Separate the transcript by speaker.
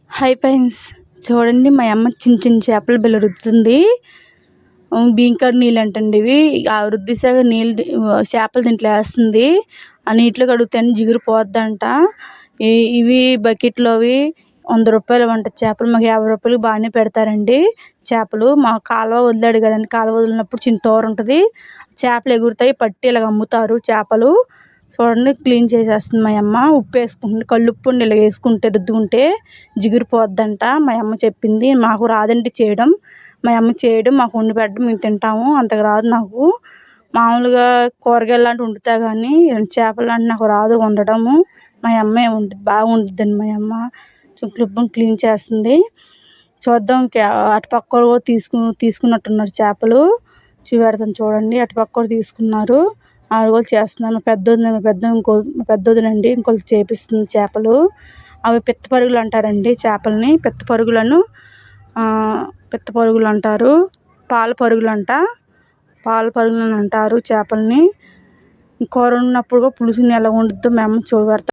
Speaker 1: Hi friends, చూడండి మా అమ్మ చిన్న చిన్న చేపల బిల్ల రుద్దుతుంది. బీంకర్ నీళ్ళు అంటండి ఇవి. ఆ రుద్దిసాక నీళ్ళు చేపలు దీంట్లో వేస్తుంది. ఆ నీటిలో కడుగుతాను జిగురు పోద్దంట. ఇవి బకెట్లోవి 100 రూపాయలు వంట చేపలు. మాకు 50 రూపాయలు బాగానే పెడతారండి చేపలు. మా కాలువ వదిలాడు కదండి, కాలువ వదిలినప్పుడు చిన్న తోర ఉంటుంది, చేపలు ఎగురుతాయి, పట్టి ఇలాగ అమ్ముతారు చేపలు. చూడండి క్లీన్ చేసేస్తుంది మా అమ్మ. ఉప్పు వేసుకుంటుంది, కల్లుప్పు ఇలా వేసుకుంటే రుద్దుకుంటే జిగురు పోద్దంట. మా అమ్మ చెప్పింది. మాకు రాదండి చేయడం, మా అమ్మ చేయడం, మాకు వండి పెట్టడం, మేము తింటాము. అంతగా రాదు నాకు. మామూలుగా కూరగాయలు లాంటివి వండుతా కానీ చేపలు లాంటివి నాకు రాదు వండడము. మా అమ్మే బాగా వండుద్దండి మా అమ్మ. క్లుప్తం క్లీన్ చేస్తుంది. చూద్దాం అటుపక్క కూడా తీసుకున్నట్టున్నారు చేపలు. చూపెడతాను చూడండి. అటుపక్క కూడా తీసుకున్నారు, ఆవిడ కూడా చేస్తున్నారు. మా పెద్దొదినండి ఇంకొకరు చేపిస్తుంది చేపలు. అవి పిత్త పరుగులు అంటారండి చేపలని. పిత్త పరుగులు అంటారు. పాల పరుగులు అంటారు చేపలని. కూర వండినప్పుడు కూడా పులుసుని ఎలా వండుద్దో మేము చూపెడతాం.